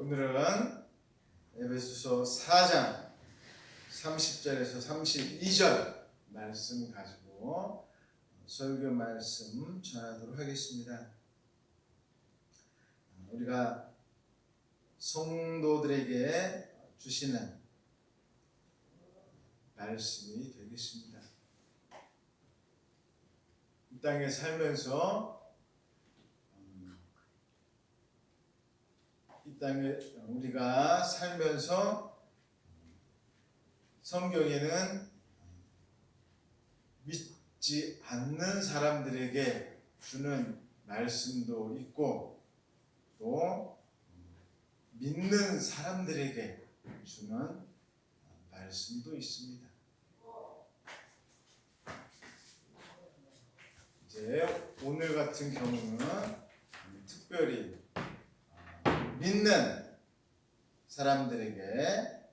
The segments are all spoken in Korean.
오늘은 에베소서 4장 30절에서 32절 말씀 가지고 설교 말씀 전하도록 하겠습니다. 우리가 성도들에게 주시는 말씀이 되겠습니다. 이 땅에 살면서 우리가 살면서 성경에는 믿지 않는 사람들에게 주는 말씀도 있고 또 믿는 사람들에게 주는 말씀도 있습니다. 이제 오늘 같은 경우는 특별히 믿는 사람들에게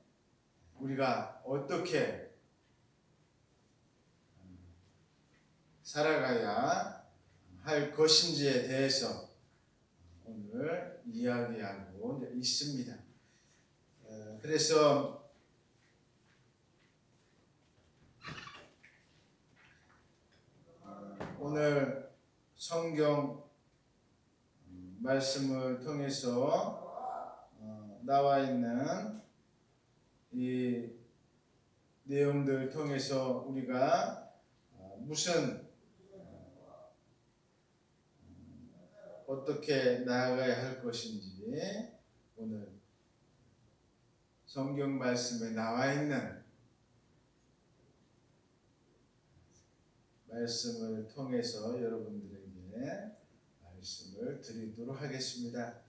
우리가 어떻게 살아가야 할 것인지에 대해서 오늘 이야기하고 있습니다. 그래서 오늘 성경 말씀을 통해서 나와 있는 이 내용들 통해서 우리가 무슨 어떻게 나아가야 할 것인지 오늘 성경 말씀에 나와 있는 말씀을 통해서 여러분들에게 말씀을 드리도록 하겠습니다.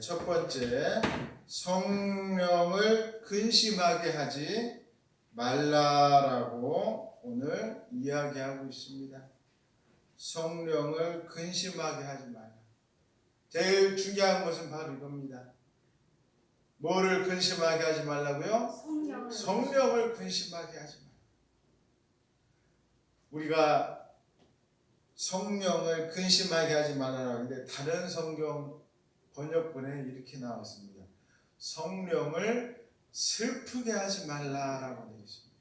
첫 번째 성령을 근심하게 하지 말라라고 오늘 이야기하고 있습니다. 성령을 근심하게 하지 말라. 제일 중요한 것은 바로 이겁니다. 뭐를 근심하게 하지 말라고요? 성령을 근심하게 하지 말라. 우리가 성령을 근심하게 하지 말라라고 하는데 다른 성경 번역본에 이렇게 나왔습니다. 성령을 슬프게 하지 말라라고 되어 있습니다.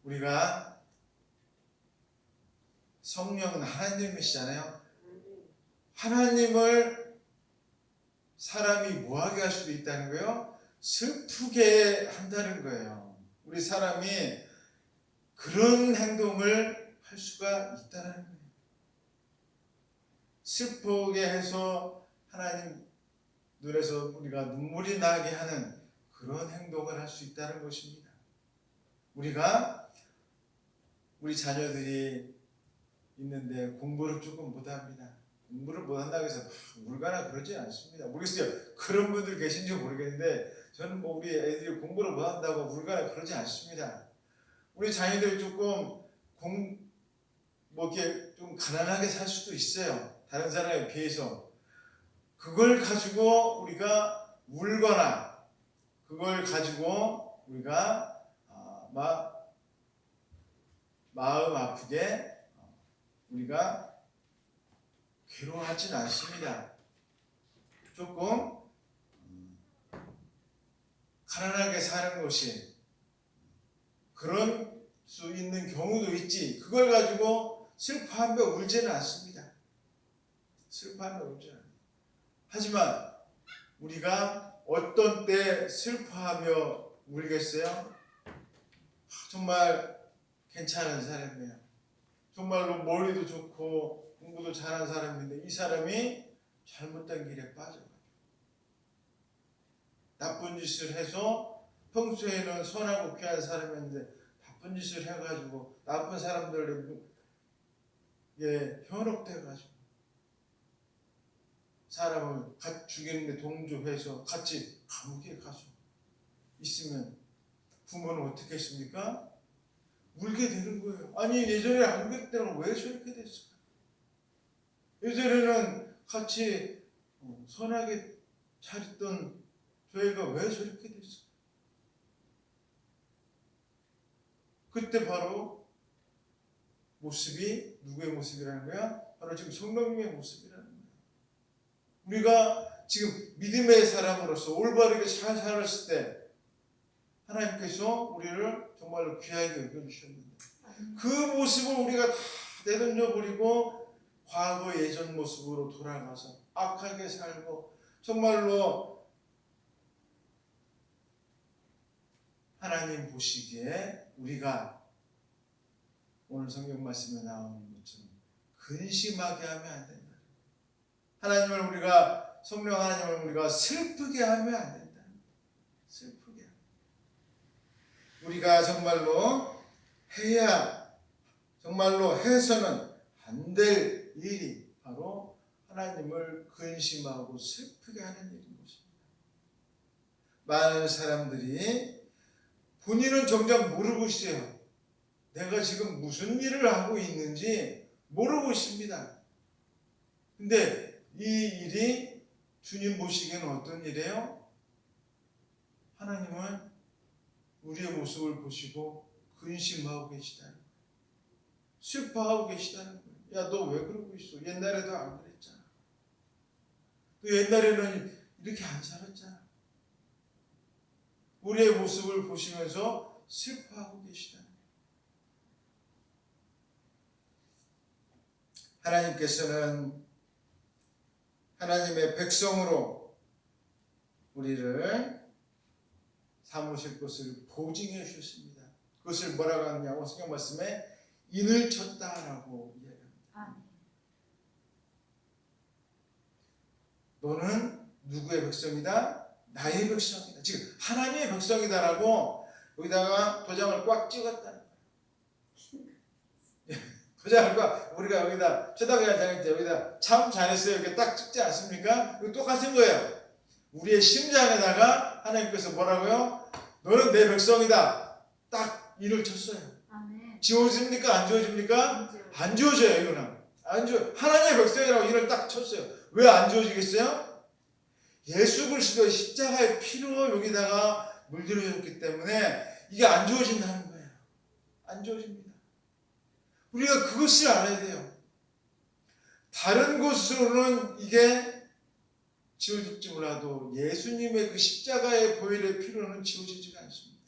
우리가 성령은 하나님이시잖아요. 하나님을 사람이 뭐하게 할 수도 있다는 거예요? 슬프게 한다는 거예요. 우리 사람이 그런 행동을 할 수가 있다는 거예요. 슬프게 해서 하나님 눈에서 우리가 눈물이 나게 하는 그런 행동을 할 수 있다는 것입니다. 우리 자녀들이 있는데 공부를 조금 못합니다. 공부를 못한다고 해서 울거나 그러지 않습니다. 모르겠어요. 그런 분들 계신지 모르겠는데 저는 우리 애들이 공부를 못한다고 울거나 그러지 않습니다. 우리 자녀들이 조금 이렇게 좀 가난하게 살 수도 있어요. 다른 사람에 비해서. 그걸 가지고 우리가 울거나 그걸 가지고 우리가 마음 아프게 우리가 괴로워하진 않습니다. 조금 가난하게 사는 것이 그런 수 있는 경우도 있지. 그걸 가지고 슬퍼하며 울지는 않습니다. 슬퍼하며 울지 않아요. 하지만 우리가 어떤 때 슬퍼하며 울겠어요? 정말 괜찮은 사람이에요. 정말로 머리도 좋고 공부도 잘하는 사람인데 이 사람이 잘못된 길에 빠져가지고 나쁜 짓을 해서 평소에는 선하고 귀한 사람인데 나쁜 짓을 해가지고 나쁜 사람들에게 현혹돼가지고 사람을 죽이는데 동조해서 같이 감옥에 가서 있으면 부모는 어떻게 했습니까? 울게 되는 거예요. 아니 예전에 안 그랬다가 왜 저렇게 됐을까? 예전에는 같이 선하게 잘 있던 저희가 왜 저렇게 됐을까? 그때 바로 모습이 누구의 모습이라는 거야? 바로 지금 성령님의 모습이라는 거야. 우리가 지금 믿음의 사람으로서 올바르게 잘 살았을 때 하나님께서 우리를 정말로 귀하게 여겨주셨는데 그 모습을 우리가 다 내던져버리고 과거 예전 모습으로 돌아가서 악하게 살고 정말로 하나님 보시기에 우리가 오늘 성경 말씀에 나오는 것처럼 근심하게 하면 안 된다. 하나님을 우리가 성령 하나님을 우리가 슬프게 하면 안 된다. 슬프게. 우리가 정말로 해야 정말로 해서는 안 될 일이 바로 하나님을 근심하고 슬프게 하는 일인 것입니다. 많은 사람들이 본인은 정작 모르고 있어요. 내가 지금 무슨 일을 하고 있는지 모르고 있습니다. 근데 이 일이 주님 보시기에는 어떤 일이에요? 하나님은 우리의 모습을 보시고 근심하고 계시다는 거예요. 슬퍼하고 계시다는 거예요. 야, 너 왜 그러고 있어? 옛날에도 안 그랬잖아. 너 옛날에는 이렇게 안 살았잖아. 우리의 모습을 보시면서 슬퍼하고 계시다는 거예요. 하나님께서는 하나님의 백성으로 우리를 삼으실 것을 보증해 주셨습니다. 그것을 뭐라고 하느냐고 성경 말씀에 인을 쳤다라고 이야기합니다. 너는 누구의 백성이다? 나의 백성이다. 지금 하나님의 백성이다라고 여기다가 도장을 꽉 찍었다는 거예요. 도장을 꽉 우리가 여기다 초등학교 다닐 때 여기다 참 잘했어요 이렇게 딱 찍지 않습니까? 이거 똑같은 거예요. 우리의 심장에다가 하나님께서 뭐라고요? 너는 내 백성이다. 딱 인을 쳤어요. 아멘. 지워집니까? 안 지워집니까? 안 지워져요. 이거는 안 지워. 하나님의 백성이라고 인을 딱 쳤어요. 왜 안 지워지겠어요? 예수 그리스도의 십자가의 피로 여기다가 물들여졌기 때문에 이게 안 지워진다는 거예요. 안 지워집니다. 우리가 그것을 알아야 돼요. 다른 곳으로는 이게 지워질지 몰라도 예수님의 그 십자가의 보혈의 피로는 지워지지가 않습니다.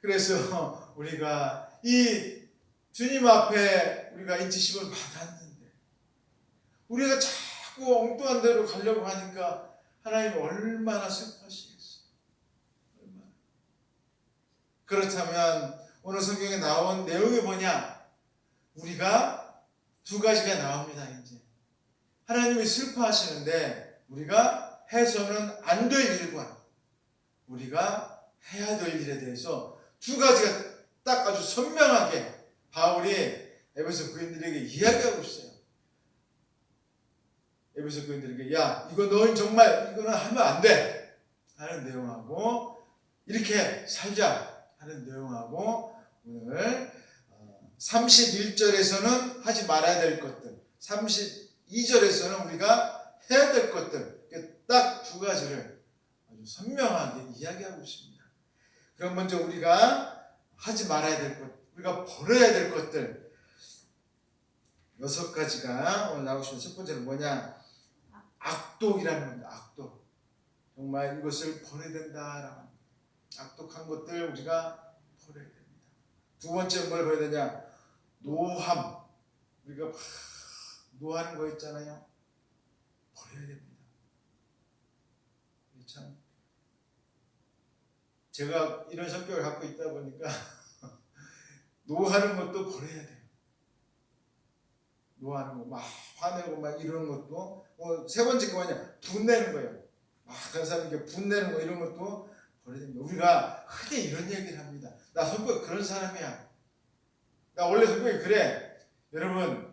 그래서 우리가 이 주님 앞에 우리가 인치심을 받았는데 우리가 자꾸 엉뚱한 데로 가려고 하니까 하나님 얼마나 슬퍼하시겠어요. 얼마나. 그렇다면 오늘 성경에 나온 내용이 뭐냐? 우리가 두 가지가 나옵니다. 이제 하나님이 슬퍼하시는데 우리가 해서는 안 될 일과 우리가 해야 될 일에 대해서 두 가지가 딱 아주 선명하게 바울이 에베소 교인들에게 이야기하고 있어요. 에베소 교인들에게 야 이거 너 정말 이거는 하면 안 돼 하는 내용하고 이렇게 살자 하는 내용하고 오늘 31절에서는 하지 말아야 될 것들 32절에서는 우리가 해야 될 것들 딱 두 가지를 아주 선명하게 이야기하고 있습니다. 그럼 먼저 우리가 하지 말아야 될 것 우리가 버려야 될 것들 6가지가 오늘 나오시면 첫 번째는 뭐냐? 악독이라는 겁니다. 악독. 정말 이것을 버려야 된다라고 합니다. 악독한 것들 우리가 버려야 됩니다. 두 번째 뭘 버려야 되냐? 노함. 우리가 막 노하는 거 있잖아요. 버려야 됩니다. 참 제가 이런 성격을 갖고 있다 보니까 노하는 것도 버려야 돼요. 노하는 거, 막 화내고 막 이러는 것도 세 번째 게 뭐냐? 분내는 거예요. 막 다른 사람에게 분내는 거 이런 것도 버려야 됩니다. 우리가 흔히 이런 얘기를 합니다. 나 성격 그런 사람이야. 나 원래 성격이 그래. 여러분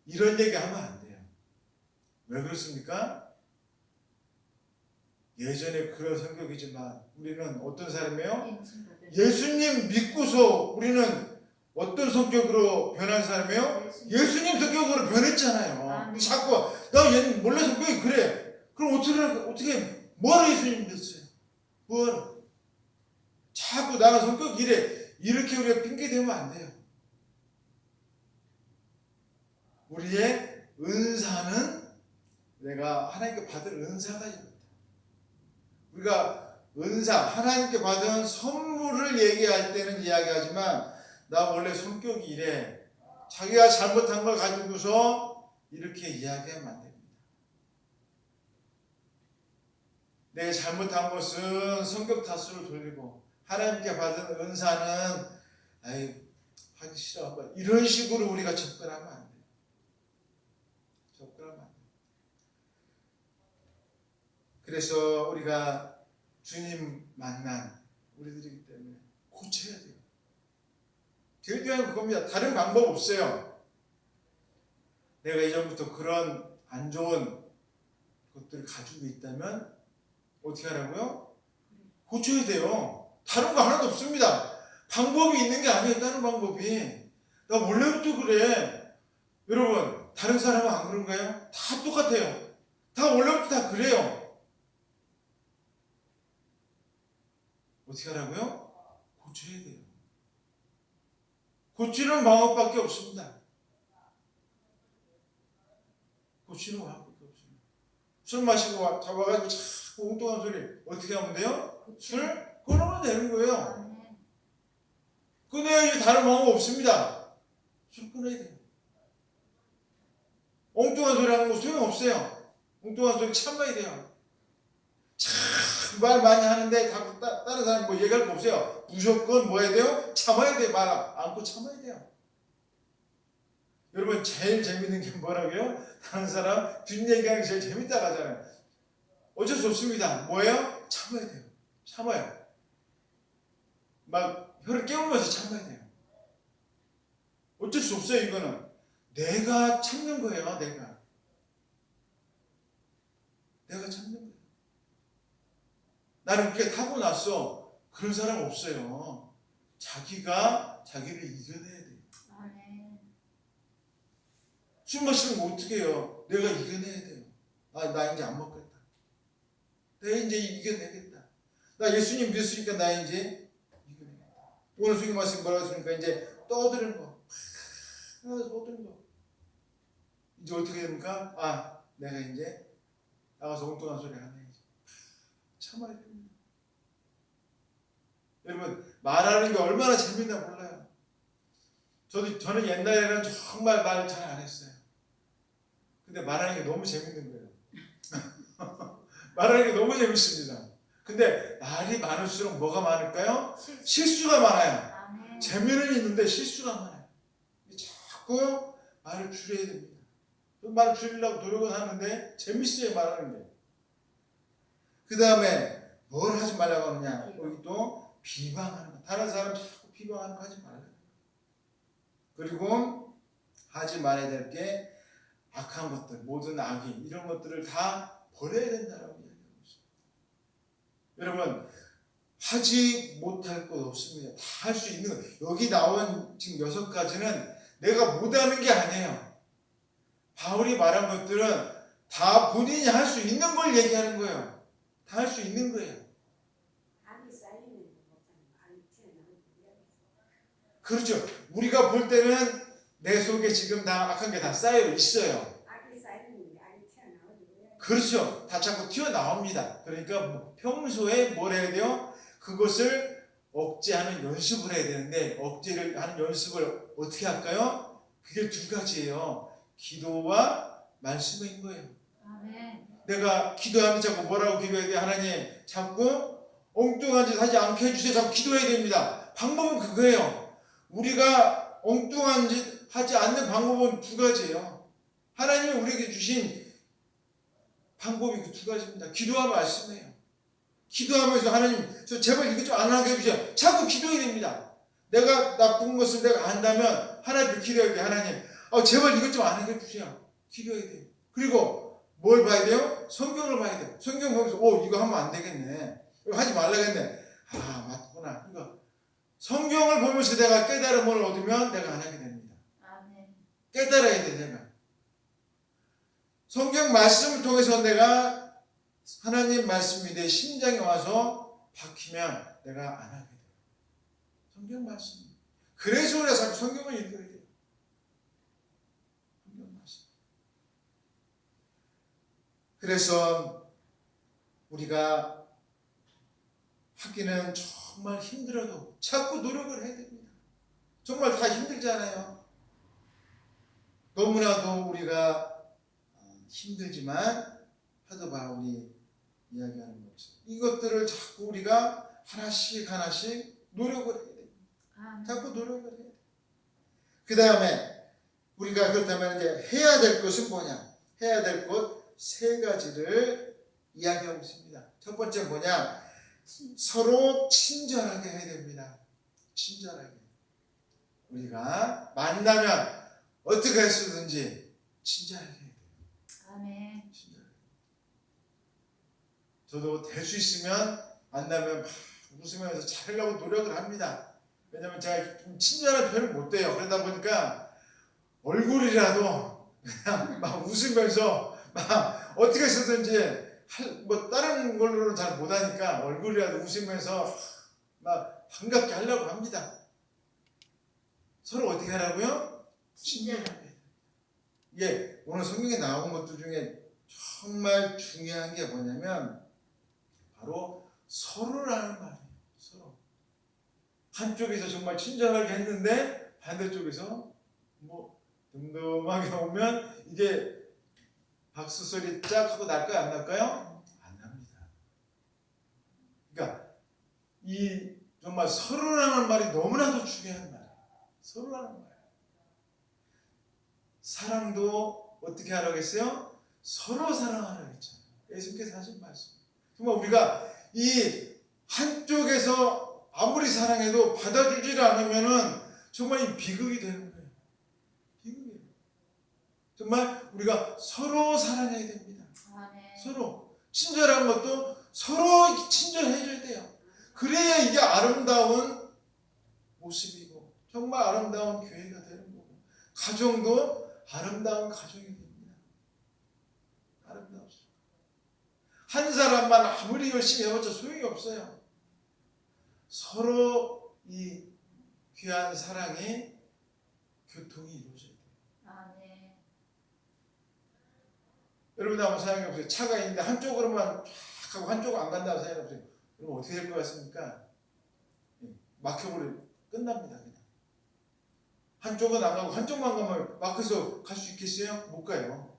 이런 얘기 하면 안 돼요. 왜 그렇습니까? 예전에 그런 성격이지만 우리는 어떤 사람이에요? 예수님 믿고서 우리는 어떤 성격으로 변한 사람이에요? 예수님 성격으로 변했잖아요. 아멘. 자꾸 나 얘는 원래 성격이 그래. 그럼 어떻게 뭐하러 예수님 됐어요? 뭐하러? 자꾸 나는 성격 이래. 이렇게 우리가 핑계 대면 안 돼요. 우리의 은사는 내가 하나님께 받은 은사가 있다. 우리가 은사, 하나님께 받은 선물을 얘기할 때는 이야기하지만 나 원래 성격이 이래. 자기가 잘못한 걸 가지고서 이렇게 이야기하면 안 됩니다. 내가 잘못한 것은 성격 탓으로 돌리고 하나님께 받은 은사는 아이 하기 싫어. 이런 식으로 우리가 접근하면 안 돼요. 접근하면 안 돼요. 그래서 우리가 주님 만난 우리들이기 때문에 고쳐야 돼요. 제일 중요한 그겁니다. 다른 방법 없어요. 내가 이전부터 그런 안 좋은 것들을 가지고 있다면 어떻게 하라고요? 고쳐야 돼요. 다른 거 하나도 없습니다. 방법이 있는 게 아니에요. 다른 방법이. 나 원래부터 그래. 여러분 다른 사람은 안 그런가요? 다 똑같아요. 다 원래부터 다 그래요. 어떻게 하라고요? 고쳐야 돼요. 고치는 방법밖에 없습니다. 고치는 방법밖에 없습니다. 술 마시고 잡아가지고 자꾸 엉뚱한 소리 어떻게 하면 돼요? 술 끊으면 되는 거예요. 끊어야지 다른 방법 없습니다. 술 끊어야 돼요. 엉뚱한 소리 하는 거 소용없어요. 엉뚱한 소리 참아야 돼요. 말 많이 하는데 다른 사람 뭐 얘기할 거 없어요. 무조건 뭐 해야 돼요? 참아야 돼요. 말 안고 참아야 돼요. 여러분 제일 재밌는 게 뭐라고요? 다른 사람 뒷얘기하는 게 제일 재밌다고 하잖아요. 어쩔 수 없습니다. 뭐예요? 참아야 돼요. 참아요. 막 혀를 깨우면서 참아야 돼요. 어쩔 수 없어요. 이거는 내가 참는 거예요. 내가 참는 거예요. 나는 그렇게 타고났어. 그런 사람 없어요. 자기가 자기를 이겨내야 돼요. 술 마시는 거 어떻게 해요? 내가 이겨내야 돼요. 나 이제 안 먹겠다. 내가 이제 이겨내겠다. 나 예수님 믿었으니까 나 이제 이겨내겠다. 오늘 수기 말씀 뭐라고 했습니까? 이제 떠드는 거. 떠드는 거. 이제 어떻게 됩니까? 내가 이제 나가서 엉뚱한 소리 하네. 참아야 됩니다. 여러분 말하는 게 얼마나 재밌나 몰라요. 저는 옛날에는 정말 말 잘 안 했어요. 근데 말하는 게 너무 재밌는 거예요. 말하는 게 너무 재밌습니다. 근데 말이 많을수록 뭐가 많을까요? 실수가 많아요. 재미는 있는데 실수가 많아요. 자꾸 말을 줄여야 됩니다. 말을 줄이려고 노력은 하는데 재밌어요. 말하는 게. 그 다음에 뭘 하지 말라고 하느냐? 여기 또 비방하는 거. 다른 사람 자꾸 비방하는 거 하지 말라고. 그리고 하지 말아야 될 게 악한 것들, 모든 악이 이런 것들을 다 버려야 된다라고 이야기하고 있습니다. 여러분 하지 못할 것 없습니다. 다 할 수 있는 거. 여기 나온 지금 6가지는 내가 못하는 게 아니에요. 바울이 말한 것들은 다 본인이 할 수 있는 걸 얘기하는 거예요. 다 할 수 있는 거예요. 그렇죠. 우리가 볼 때는 내 속에 지금 다 악한 게 다 쌓여 있어요. 그렇죠. 다 자꾸 튀어나옵니다. 그러니까 평소에 뭘 해야 돼요? 그것을 억제하는 연습을 해야 되는데 억제를 하는 연습을 어떻게 할까요? 그게 2가지예요. 기도와 말씀인 거예요. 내가 기도하면 자꾸 뭐라고 기도해야 돼? 하나님 자꾸 엉뚱한 짓 하지 않게 해주세요. 자꾸 기도해야 됩니다. 방법은 그거예요. 우리가 엉뚱한 짓 하지 않는 방법은 2가지예요. 하나님이 우리에게 주신 방법이 그 2가지입니다. 기도와 말씀이에요. 기도하면서 하나님 저 제발 이거 좀 안 하게 해주세요. 자꾸 기도해야 됩니다. 내가 나쁜 것을 내가 안다면 하나님께 기도해야 돼. 하나님 제발 이것 좀 안 하게 해주세요. 기도해야 돼요. 그리고 뭘 봐야 돼요? 성경을 봐야 돼요. 성경 보면서 이거 하면 안 되겠네. 이거 하지 말라겠네. 맞구나. 이거 성경을 보면서 내가 깨달음을 얻으면 내가 안 하게 됩니다. 아멘. 깨달아야 돼, 내가. 성경 말씀을 통해서 내가 하나님 말씀이 내 심장에 와서 박히면 내가 안 하게 돼요. 성경 말씀. 그래서 우리가 자꾸 성경을 읽어야 돼요. 성경 말씀. 그래서 우리가 하기는 정말 힘들어도 자꾸 노력을 해야 됩니다. 정말 다 힘들잖아요. 너무나도 우리가 힘들지만 하도 바울이 이야기하는 것이 이것들을 자꾸 우리가 하나씩 노력을 해야 됩니다. 자꾸 노력을 해야 돼요. 그 다음에 우리가 그렇다면 이제 해야 될 것은 뭐냐? 해야 될 것 세 가지를 이야기하고 있습니다. 첫 번째 뭐냐? 서로 친절하게 해야 됩니다. 친절하게. 우리가 만나면 어떻게 했든지 친절하게 해야 돼요. 아멘. 친절하게. 저도 될 수 있으면 만나면 웃으면서 잘하려고 노력을 합니다. 왜냐면 제가 좀 친절한 표현을 못 돼요. 그러다 보니까 얼굴이라도 그냥 막 웃으면서 막 어떻게 해서든지 뭐 다른 걸로는 잘 못하니까 얼굴이라도 웃으면서 막 반갑게 하려고 합니다. 서로 어떻게 하라고요? 친절하게. 예, 오늘 성경에 나온 것들 중에 정말 중요한 게 뭐냐면 바로 서로라는 말이에요. 서로. 한쪽에서 정말 친절하게 했는데 반대쪽에서 뭐 덤덤하게 오면 이게 박수 소리 짝 하고 날까요? 안 날까요? 안 납니다. 그러니까 이 정말 서로라는 말이 너무나도 중요한 말이에요. 서로라는 말. 사랑도 어떻게 하라고 했어요? 서로 사랑하라고 했잖아요. 예수님께서 하신 말씀. 정말 우리가 이 한쪽에서 아무리 사랑해도 받아주질 않으면은 정말 이 비극이 되는 거예요. 비극이에요. 정말 우리가 서로 사랑해야 됩니다. 아멘. 서로. 친절한 것도 서로 친절해줘야 돼요. 그래야 이게 아름다운 모습이고 정말 아름다운 교회가 되는 거고 가정도 아름다운 가정이 됩니다. 아름다웠어요. 한 사람만 아무리 열심히 해봤자 소용이 없어요. 서로 이 귀한 사랑이 교통이 이루어져야 돼요. 아멘. 여러분 한번 생각해 보세요. 차가 있는데 한쪽으로만 쫙 하고 한쪽은 안 간다고 생각해 보세요. 그럼 어떻게 될 것 같습니까? 막혀버리고 끝납니다. 그냥. 한쪽은 안 가고 한쪽만 가면 막혀서 갈 수 있겠어요? 못 가요.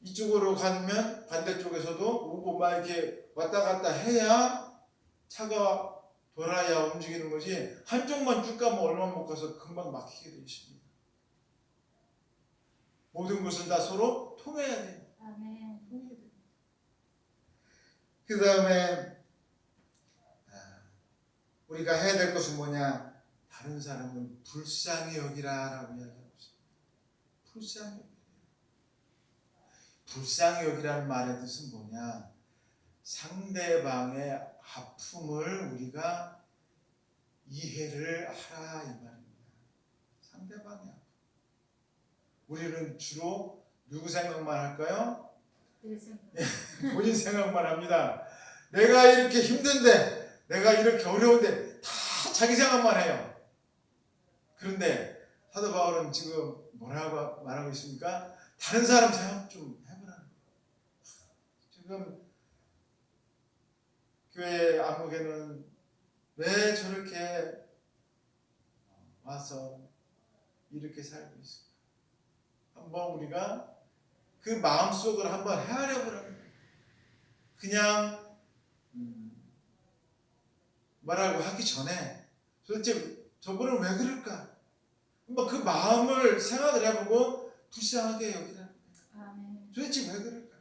이쪽으로 가면 반대쪽에서도 오고 막 이렇게 왔다 갔다 해야 차가 돌아야 움직이는 거지 한쪽만 쭉 가면 얼마 못 가서 금방 막히게 되어 있습니다. 모든 것은 다 서로 통해야 돼요. 아멘. 통해야 돼요. 그 다음에 우리가 해야 될 것은 뭐냐? 다른 사람은 불쌍히 여기라라고 이야기하고 있습니다. 불쌍히 여기라. 불쌍히 여기라는 말의 뜻은 뭐냐? 상대방의 아픔을 우리가 이해를 하라 이 말입니다. 상대방의 아픔. 우리는 주로 누구 생각만 할까요? 본인 생각만 합니다. 내가 이렇게 힘든데, 내가 이렇게 어려운데 다 자기 생각만 해요. 그런데 사도 바울은 지금 뭐라고 말하고 있습니까? 다른 사람 생각 좀 해보라는 거예요. 지금 교회 안목에는 왜 저렇게 와서 이렇게 살고 있을까? 한번 우리가 그 마음속으로 한번 헤아려 보라는 거예요. 그냥 뭐라고 하기 전에 도대체 저분은 왜 그럴까? 한번 그 마음을 생각을 해보고 불쌍하게 여기라는 거예요. 아멘. 도대체 왜 그럴까?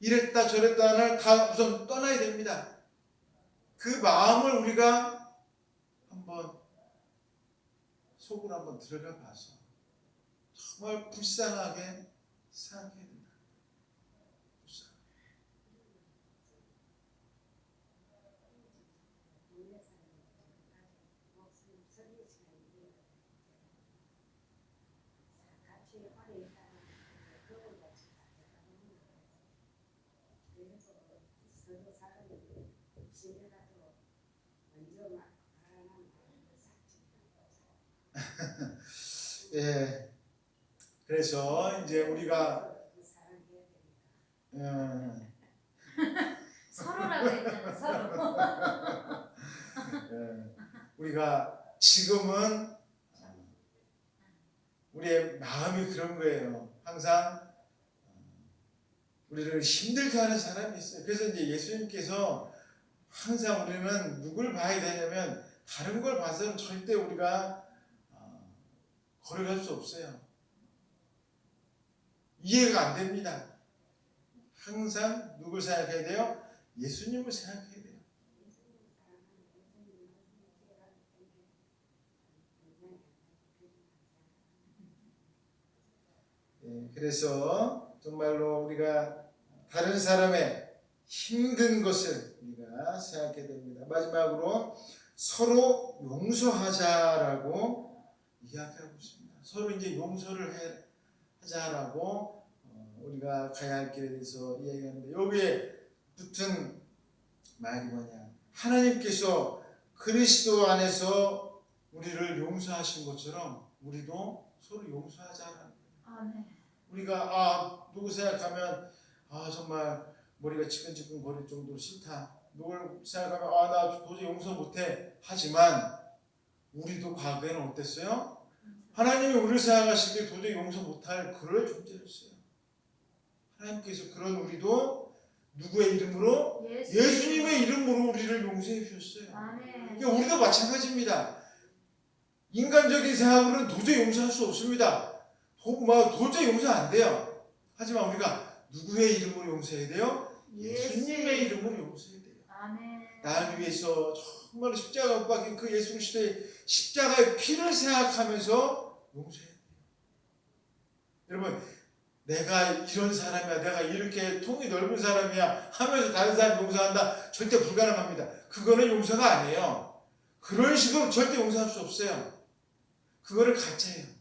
이랬다 저랬다를 다 우선 떠나야 됩니다. 그 마음을 우리가 한번 속으로 한번 들어가 봐서 정말 불쌍하게 생각해야 된다. 불쌍하게. 예. 그래서 이제 우리가 서로라고 했잖아. 서로. 우리가 지금은 우리의 마음이 그런 거예요. 항상 우리를 힘들게 하는 사람이 있어요. 그래서 이제 예수님께서 항상 우리는 누굴 봐야 되냐면 다른 걸 봐서는 절대 우리가 걸어갈 수 없어요. 이해가 안 됩니다. 항상 누굴 생각해야 돼요? 예수님을 생각해야 돼요. 그래서 정말로 우리가 다른 사람의 힘든 것을 우리가 생각해야 됩니다. 마지막으로 서로 용서하자라고 이야기하고 있습니다. 서로 이제 용서를 하자라고 우리가 가야 할 길에 대해서 이야기하는데 여기에 붙은 말이 뭐냐? 하나님께서 그리스도 안에서 우리를 용서하신 것처럼 우리도 서로 용서하자라는 거예요. 아멘. 우리가 누구 생각하면 정말 머리가 지끈지끈 거릴 정도로 싫다. 누굴 생각하면 나 도저히 용서 못해. 하지만 우리도 과거에는 어땠어요? 하나님이 우리를 생각하실 때 도저히 용서 못할 그럴 존재였어요. 하나님께서 그런 우리도 누구의 이름으로? 예수님의 이름으로 우리를 용서해 주셨어요. 아멘. 그러니까 우리도 마찬가지입니다. 인간적인 생각으로는 도저히 용서할 수 없습니다. 도저히 용서 안 돼요. 하지만 우리가 누구의 이름으로 용서해야 돼요? 예수님의 이름으로 용서해야 돼요. 아멘. 나를 위해서 정말 십자가 못 박힌 그 예수 그리스도의 십자가의 피를 생각하면서 용서해야 돼요. 여러분, 내가 이런 사람이야, 내가 이렇게 통이 넓은 사람이야 하면서 다른 사람 용서한다? 절대 불가능합니다. 그거는 용서가 아니에요. 그런 식으로 절대 용서할 수 없어요. 그거는 가짜예요.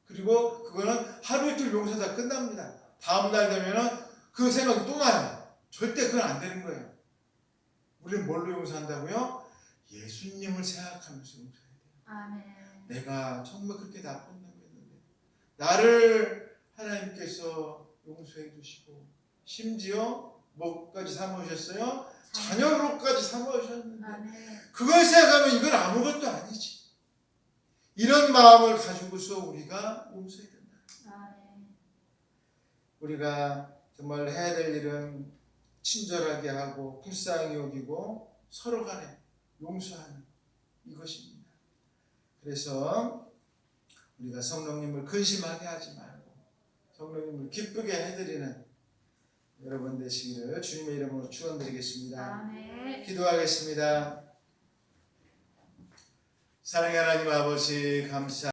그리고 그거는 하루 이틀 용서다 끝납니다. 다음날 되면은 그 생각이 또 나요. 절대 그건 안 되는 거예요. 우리는 뭘로 용서한다고요? 예수님을 생각하면서 용서해야 돼요. 아멘. 내가 정말 그렇게 나쁜 놈이었는데 나를 하나님께서 용서해 주시고 심지어 뭐까지 삼으셨어요? 자녀로까지 삼으셨는데 아멘. 그걸 생각하면 이건 아무것도 아니지. 이런 마음을 가지고서 우리가 용서해야 된다. 아멘. 우리가 정말 해야 될 일은 친절하게 하고 불쌍히 여기고 서로 간에 용서하는 이것입니다. 그래서 우리가 성령님을 근심하게 하지 말고 성령님을 기쁘게 해드리는 여러분 되시기를 주님의 이름으로 축원드리겠습니다. 아멘. 기도하겠습니다. 사랑의 하나님 아버지 감사